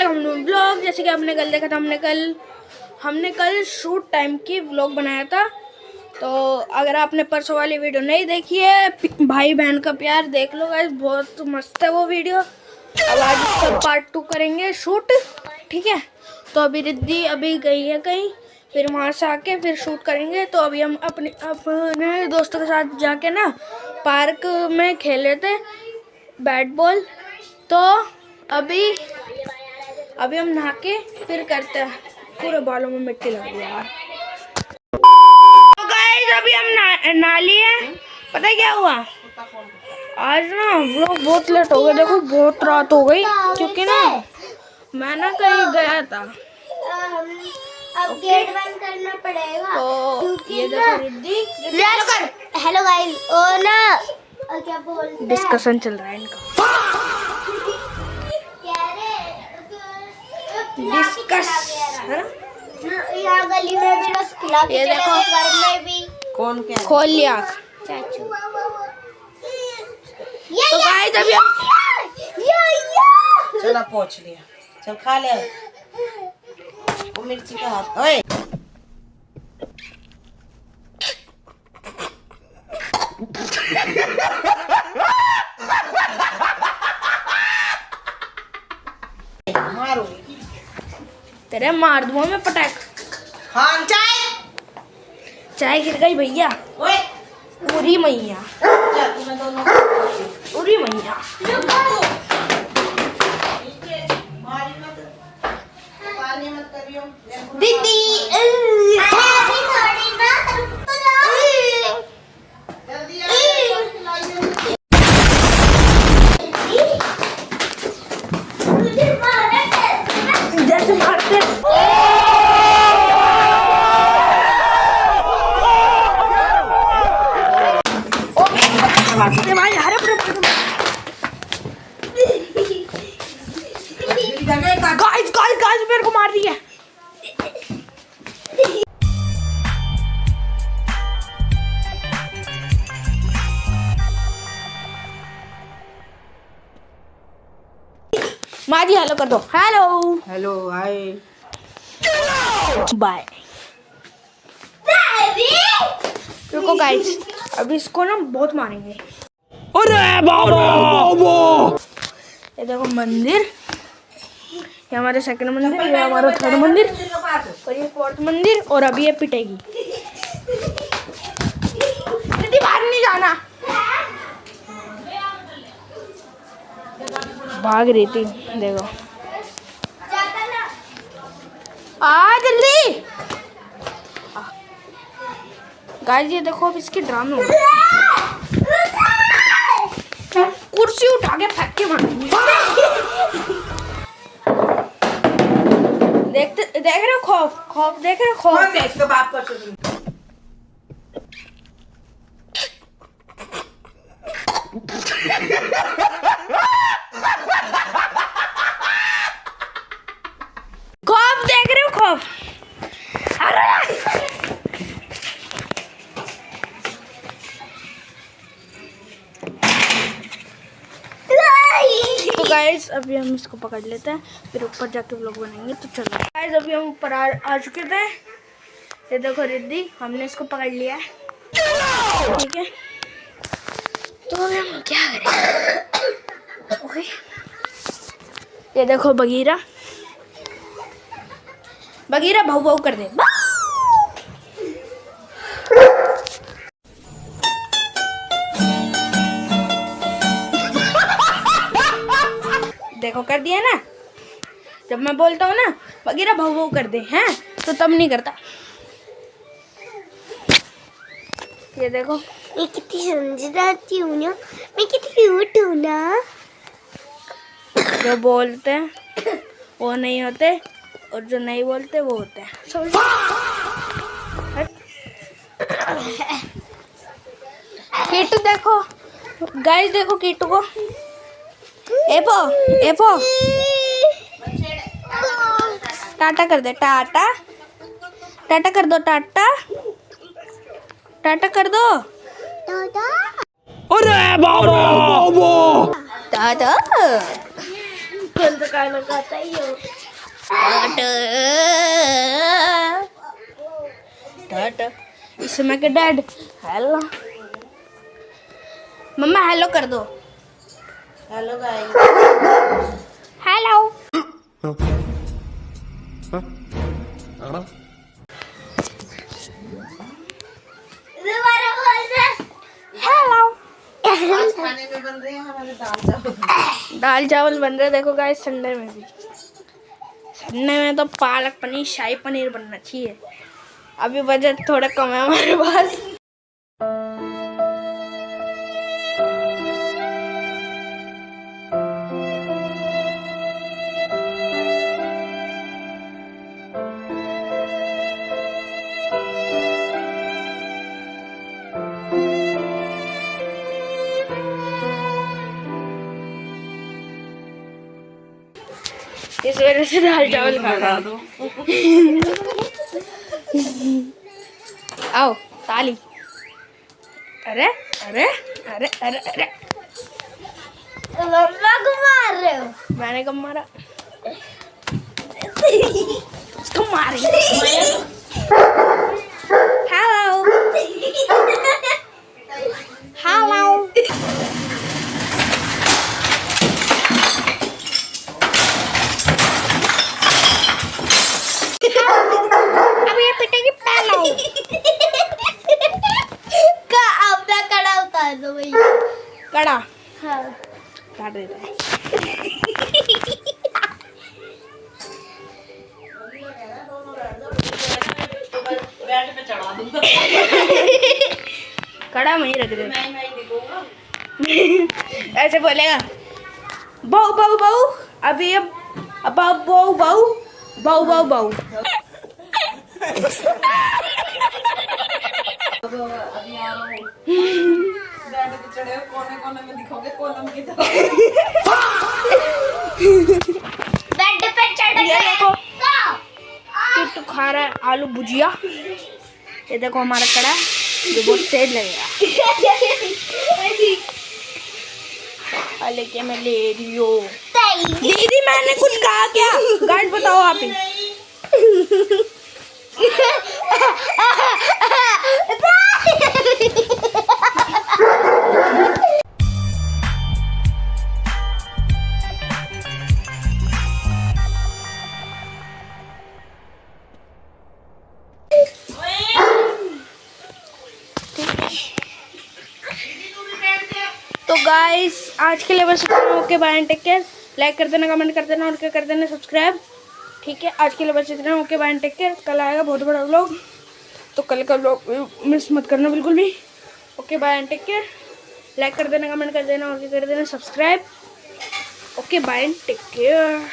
Welcome to vlog. जैसे कि आपने कल देखा था, हमने कल शूट टाइम की व्लॉग बनाया था। तो अगर आपने परसों वाली वीडियो नहीं देखी है, भाई बहन का प्यार देख लो गाइस, बहुत मस्त है वो वीडियो। अब आज इसका पार्ट 2 करेंगे शूट, ठीक है। तो अभी रिद्धि अभी गई है कहीं, फिर वहाँ से आके फिर शूट करेंगे। तो अभी हम अपने दोस्तों के साथ जाके ना पार्क में खेले थे बैट बॉल। तो अभी हम नहा के फिर करते हैं। पूरे बालों में मिट्टी लग रही है यार। तो गाइस अभी हम नहा लिए। पता है क्या हुआ आज ना, व्लॉग बहुत लेट हो गया। देखो बहुत रात हो गई, क्योंकि ना मैं ना कहीं गया था। अब गेट बंद करना पड़ेगा। तो ये देखो रिद्धि, हेलो गाइस, और ना क्या बोलते हैं, डिस्कशन चल रहा है इनका। डिस्कस है ना, यहाँ गली में भी रस खिला के ये देखो, घर में भी। कौन क्या खोल लिया। चाचू तो गाइस अभी चला पहुंच लिया, चल खा ले वो मिर्ची का हाथ। ओए मारो तेरे मार दूंगा मैं पटाख। खान चाय गिर गई भैया। ओए पूरी मैया, जा तुम्हें दोनों पूरी मैया। मारी मत, पानी मत करियो दीदी अभी थोड़ी ना रुक तो जाओ। जल्दी आ खिलाइए। मुझे मारना कैसे? जैसे मारते भाई। अरे गाइस मेरे को मार रही है। माँ जी हेलो कर दो। Hello hello hi bye. रुको गाइस, अभी इसको ना बहुत मारेंगे। अरे बाबा, ये देखो मंदिर, ये हमारा सेकंड मंदिर, ये हमारा थर्ड मंदिर, और ये फोर्थ मंदिर, और अभी ये पिटेगी। दीदी बाहर नहीं जाना, भाग रही थी। देखो आ जल्दी गाइस, ये देखो अब इसके ड्रामे हो गए। कुर्सी उठा के फेंक के मारूंगी। देख रहे हो खौफ देख रहे हो खौफ। कौन है इसका बाप का सुन। खौफ देख रहे हो खौफ। तो गाइस अभी हम इसको पकड़ लेते हैं, फिर ऊपर जाके व्लॉग बनाएंगे। तो चलो गाइस, अभी हम ऊपर आ चुके थे। ये देखो रिद्धि, हमने इसको पकड़ लिया है, ठीक है। तो अभी हम क्या करें। ओके, ये देखो बगीरा भाऊ भाऊ कर दे। देखो कर दिया ना, जब मैं बोलता हूँ ना बगीरा भाऊ भाऊ कर दे, हैं तो तब नहीं करता। ये देखो मैं कितनी समझदार हूँ ना, मैं कितनी क्यूट हूँ ना। जो बोलते हैं वो नहीं होते, और जो नहीं बोलते वो होते हैं। कीटू देखो गाइस, देखो कीटू को। एपो टाटा कर दे, टाटा कर दो, टाटा कर दो। अरे बाबा टाटा। कौन सा गाना गाता ही हो? इसमें के डैड हेलो मम्मा हेलो कर दो। Hello guys. हेलो दोबारा बोल दे। हेलो। आज खाने में बन रहे हैं हमारे दाल चावल बन रहे देखो गाइस। संडे में भी संडे में तो पालक पनीर शाही पनीर बनना चाहिए। अभी बजट थोड़ा कम है हमारे पास। इस वजह से दाल चावल खाना। आओ ताली। अरे अरे अरे अरे अरे मम्मा को मार रहे हो? मैंने कब मारा? इसको मारे। Hello hello. अब ये पिटेगी पहलो। का अपना कड़ा उतार दो भैया। कड़ा हाँ। काट देता है। बेड पे चढ़ा दूंगा। कड़ा वहीं रख दे। मैं दिखूंगा। ऐसे बोलेगा बहु बहु बहु। अभी अब बहु बहु बहु बहु बहु। अभी आ रहा हूँ। बेड पे चढ़े हो कोने कोने में दिखोगे कोलम की तरह। बेड पे चढ़ ये गए। देखो तो खा रहा है आलू भुजिया। ये देखो हमारा कड़ा जो बहुत तेज लगेगा। लेके मैं ले रही हूँ। दीदी मैंने कुछ कहा क्या? गाइड बताओ आप ही। तो गाइस आज के लिए बस okay bye and take care. Like कर देना, कमेंट कर देना और क्या कर देना सब्सक्राइब। ठीक है आज के लिए बस इतना। Okay bye and take care. कल आएगा बहुत बड़ा व्लॉग, तो कल का व्लॉग मिस मत करना बिल्कुल भी। Okay bye and take care. Like कर देना, कमेंट कर देना और क्या कर देना subscribe. Okay bye and take care.